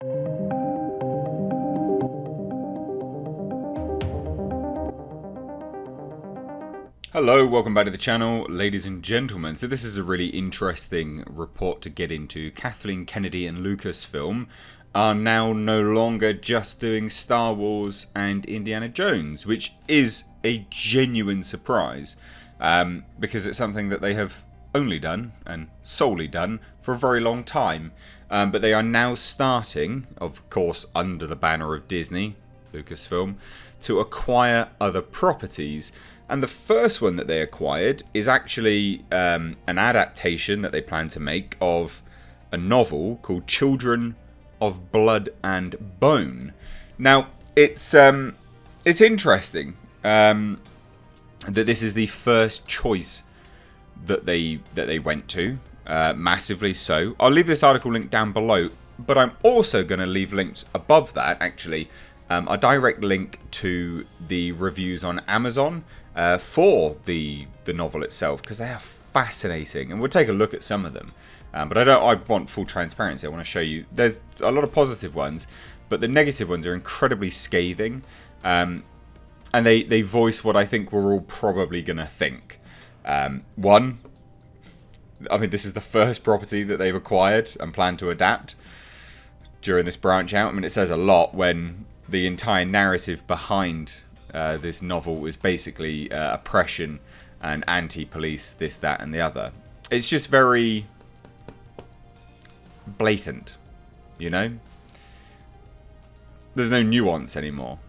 Hello, welcome back to the channel, ladies and gentlemen. So this is a really interesting report to get into. Kathleen Kennedy and Lucasfilm are now no longer just doing Star Wars and Indiana Jones, which is a genuine surprise, because it's something that they have only done, and solely done, for a very long time. But they are now starting, of course under the banner of Disney, Lucasfilm, to acquire other properties. And the first one that they acquired is actually an adaptation that they plan to make of a novel called Children of Blood and Bone. Now, it's interesting that this is the first choice that they went to, massively so. I'll leave this article linked down below, but I'm also going to leave links above that, actually, a direct link to the reviews on Amazon for the novel itself, because they are fascinating, and we'll take a look at some of them. But I want full transparency. I want to show you. There's a lot of positive ones, but the negative ones are incredibly scathing, and they voice what I think we're all probably going to think. One, I mean, this is the first property that they've acquired and plan to adapt during this branch out. I mean, it says a lot when the entire narrative behind this novel is basically oppression and anti-police, this, that, and the other. It's just very blatant, you know? There's no nuance anymore.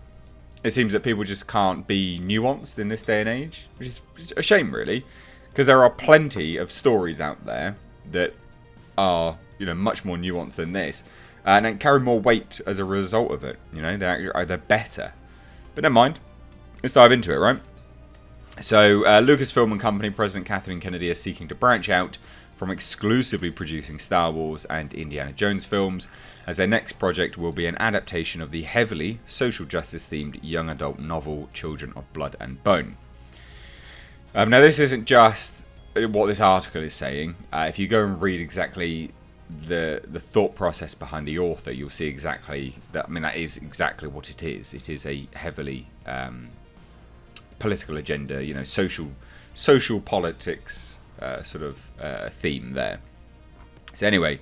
It seems that people just can't be nuanced in this day and age, which is a shame, really, because there are plenty of stories out there that are, you know, much more nuanced than this, and carry more weight as a result of it. You know, they're better. But never mind. Let's dive into it, right? So, Lucasfilm and Company President Kathleen Kennedy are seeking to branch out from exclusively producing Star Wars and Indiana Jones films, as their next project will be an adaptation of the heavily social justice-themed young adult novel Children of Blood and Bone. Now, this isn't just what this article is saying. If you go and read exactly the thought process behind the author, you'll see exactly that. I mean, that is exactly what it is. It is a heavily political agenda, you know, social politics sort of theme there. So anyway,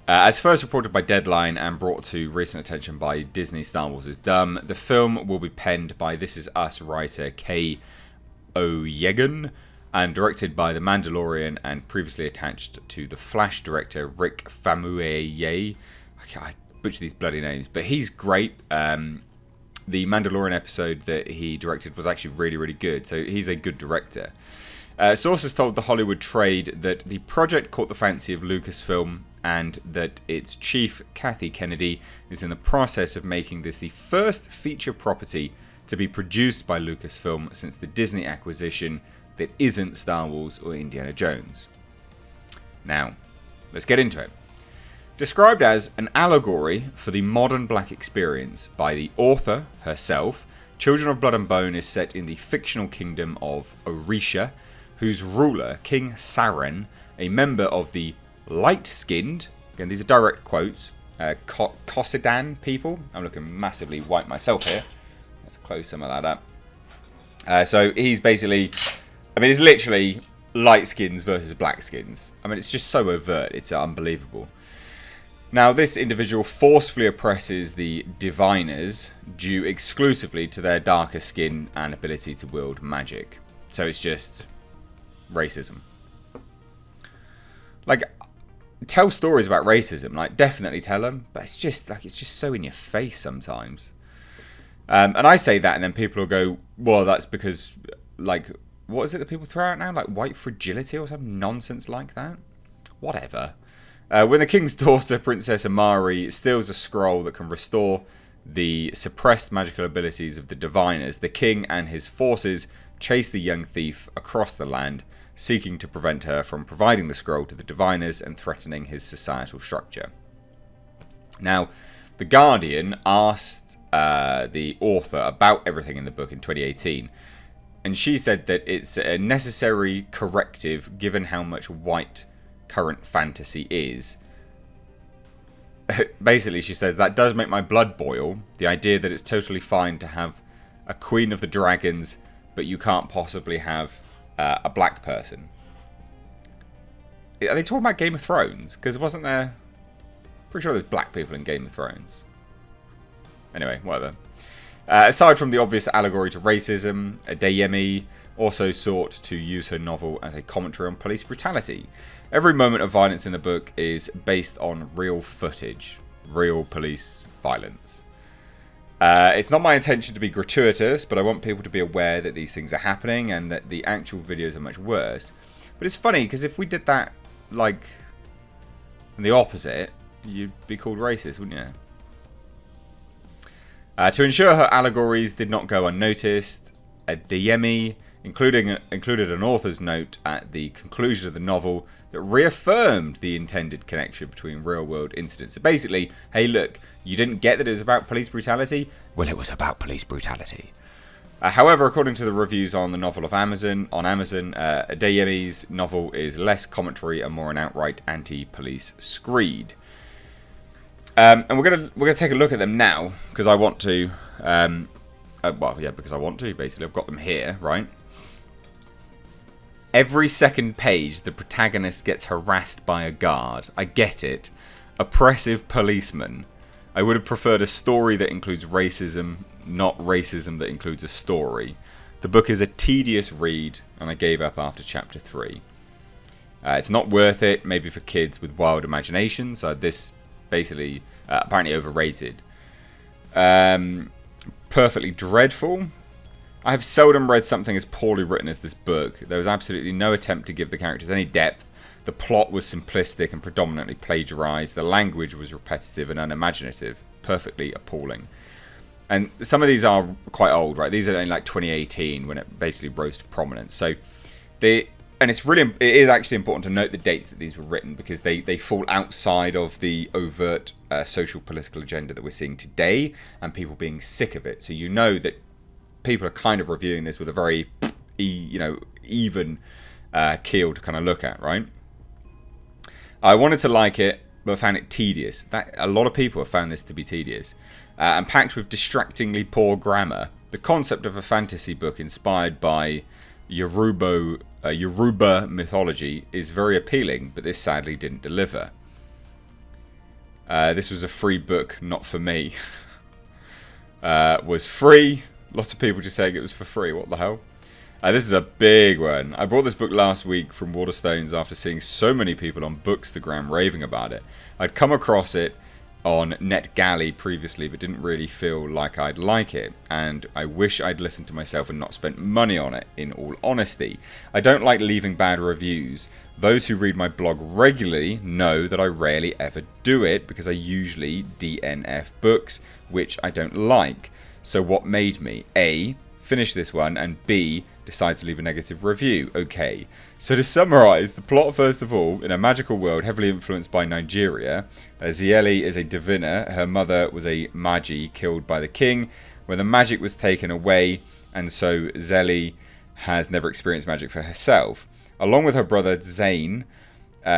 as first reported by Deadline and brought to recent attention by Disney, Star Wars is Dumb, the film will be penned by This Is Us writer Kay O'Yegan and directed by The Mandalorian and previously attached to The Flash director Rick Famuyiwa. I butcher these bloody names, but he's great. The Mandalorian episode that he directed was actually really, really good, so he's a good director. Sources told the Hollywood Trade that the project caught the fancy of Lucasfilm and that its chief, Kathy Kennedy, is in the process of making this the first feature property to be produced by Lucasfilm since the Disney acquisition that isn't Star Wars or Indiana Jones. Now, let's get into it. Described as an allegory for the modern black experience by the author herself, Children of Blood and Bone is set in the fictional kingdom of Orisha, whose ruler, King Saren, a member of the light-skinned, again these are direct quotes, Kosidan people. I'm looking massively white myself here. Let's close some of that up. So he's basically, I mean, it's literally light skins versus black skins. I mean, it's just so overt, it's unbelievable. Now, this individual forcefully oppresses the diviners due exclusively to their darker skin and ability to wield magic. So it's just racism. Like, tell stories about racism, like definitely tell them, but it's just so in your face sometimes. And I say that, and then people will go, well, that's because, like, what is it that people throw out now? Like white fragility or some nonsense like that? Whatever. When the king's daughter, Princess Amari, steals a scroll that can restore the suppressed magical abilities of the diviners, the king and his forces chase the young thief across the land, seeking to prevent her from providing the scroll to the diviners and threatening his societal structure. Now, The Guardian asked the author about everything in the book in 2018, and she said that it's a necessary corrective given how much white current fantasy is. basically she says, that does make my blood boil. The idea that it's totally fine to have a queen of the dragons, but you can't possibly have a black person. Are they talking about Game of Thrones? Because wasn't there... Pretty sure there's black people in Game of Thrones. Anyway, whatever. Aside from the obvious allegory to racism, Adeyemi also sought to use her novel as a commentary on police brutality. Every moment of violence in the book is based on real footage, real police violence. It's not my intention to be gratuitous, but I want people to be aware that these things are happening and that the actual videos are much worse. But it's funny, because if we did that, like, the opposite, you'd be called racist, wouldn't you? To ensure her allegories did not go unnoticed, Adeyemi included an author's note at the conclusion of the novel that reaffirmed the intended connection between real-world incidents. So basically, hey, look, you didn't get that it was about police brutality? Well, it was about police brutality. However, according to the reviews on the novel on Amazon, Adeyemi's novel is less commentary and more an outright anti-police screed. And we're gonna take a look at them now because I want to. Because I want to. Basically, I've got them here, right? Every second page, the protagonist gets harassed by a guard. I get it. Oppressive policeman. I would have preferred a story that includes racism, not racism that includes a story. The book is a tedious read, and I gave up after chapter 3. It's not worth it, maybe for kids with wild imaginations. This basically apparently overrated. Perfectly dreadful. I have seldom read something as poorly written as this book. There was absolutely no attempt to give the characters any depth. The plot was simplistic and predominantly plagiarized. The language was repetitive and unimaginative. Perfectly appalling. And some of these are quite old, right? These are in like 2018 when it basically rose to prominence. So it is actually important to note the dates that these were written because they fall outside of the overt social political agenda that we're seeing today and people being sick of it. So you know that people are kind of reviewing this with a very, even keel to kind of look at, right? I wanted to like it, but I found it tedious. A lot of people have found this to be tedious. And packed with distractingly poor grammar. The concept of a fantasy book inspired by Yoruba mythology is very appealing, but this sadly didn't deliver. This was a free book, not for me. Was free. Lots of people just saying it was for free. What the hell? This is a big one. I bought this book last week from Waterstones after seeing so many people on Bookstagram raving about it. I'd come across it on NetGalley previously, but didn't really feel like I'd like it, and I wish I'd listened to myself and not spent money on it, in all honesty. I don't like leaving bad reviews. Those who read my blog regularly know that I rarely ever do it, because I usually DNF books, which I don't like. So what made me? A, finish this one, and B, decide to leave a negative review. Okay, so to summarise, the plot first of all, in a magical world heavily influenced by Nigeria, Zieli is a diviner, her mother was a magi killed by the king, when the magic was taken away, and so Zeli has never experienced magic for herself. Along with her brother Zane,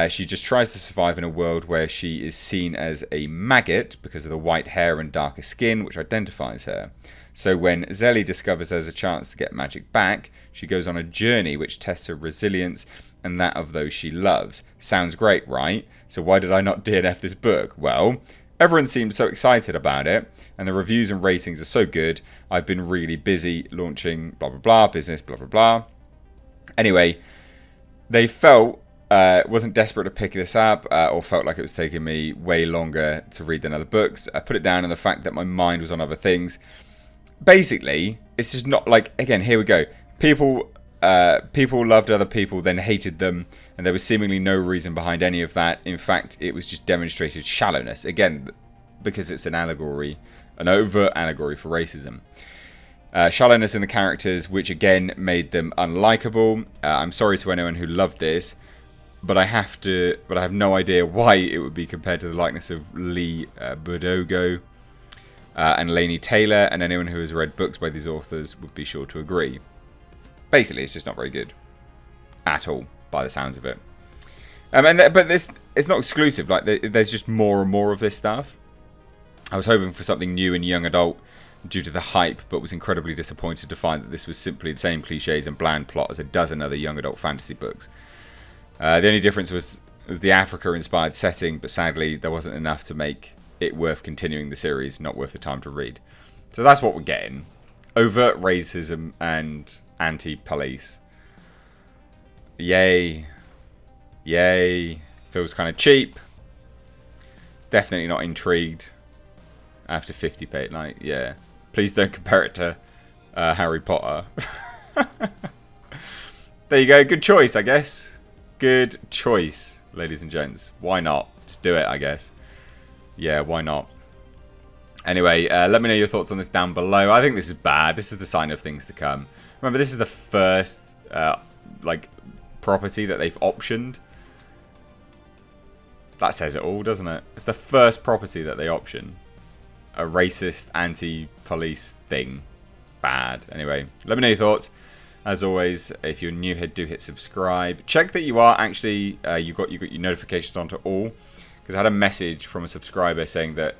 she just tries to survive in a world where she is seen as a maggot because of the white hair and darker skin, which identifies her. So when Zeli discovers there's a chance to get magic back, she goes on a journey which tests her resilience and that of those she loves. Sounds great, right? So why did I not DNF this book? Well, everyone seems so excited about it, and the reviews and ratings are so good. I've been really busy launching blah blah blah, business blah blah blah. Anyway, they felt wasn't desperate to pick this up or felt like it was taking me way longer to read than other books. I put it down on the fact that my mind was on other things. Basically, it's just not like, again, here we go. People loved other people, then hated them, and there was seemingly no reason behind any of that. In fact, it was just demonstrated shallowness. Again, because it's an allegory, an overt allegory for racism. Shallowness in the characters, which again made them unlikable. I'm sorry to anyone who loved this, but I have no idea why it would be compared to the likeness of Lee Bodogo and Laini Taylor, and anyone who has read books by these authors would be sure to agree. Basically, it's just not very good at all, by the sounds of it. But this, it's not exclusive. Like, there's just more and more of this stuff. I was hoping for something new in young adult due to the hype, but was incredibly disappointed to find that this was simply the same cliches and bland plot as a dozen other young adult fantasy books. The only difference was the Africa-inspired setting, but sadly there wasn't enough to make it worth continuing the series, not worth the time to read. So that's what we're getting. Overt racism and anti-police. Yay. Yay. Feels kind of cheap. Definitely not intrigued. After 50 pages, like, yeah. Please don't compare it to Harry Potter. There you go. Good choice, I guess. Good choice, ladies and gents. Why not? Just do it, I guess. Yeah, why not? Anyway, let me know your thoughts on this down below. I think this is bad. This is the sign of things to come. Remember, this is the first, property that they've optioned. That says it all, doesn't it? It's the first property that they option. A racist, anti-police thing. Bad. Anyway, let me know your thoughts. As always, if you're new here, do hit subscribe. Check that you are actually, you got your notifications onto all. Because I had a message from a subscriber saying that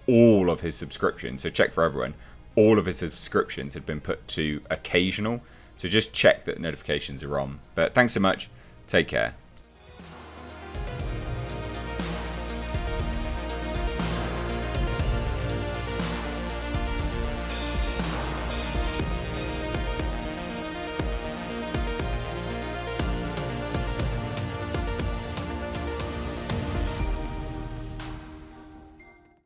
all of his subscriptions, so check for everyone, all of his subscriptions had been put to occasional. So just check that notifications are on. But thanks so much. Take care.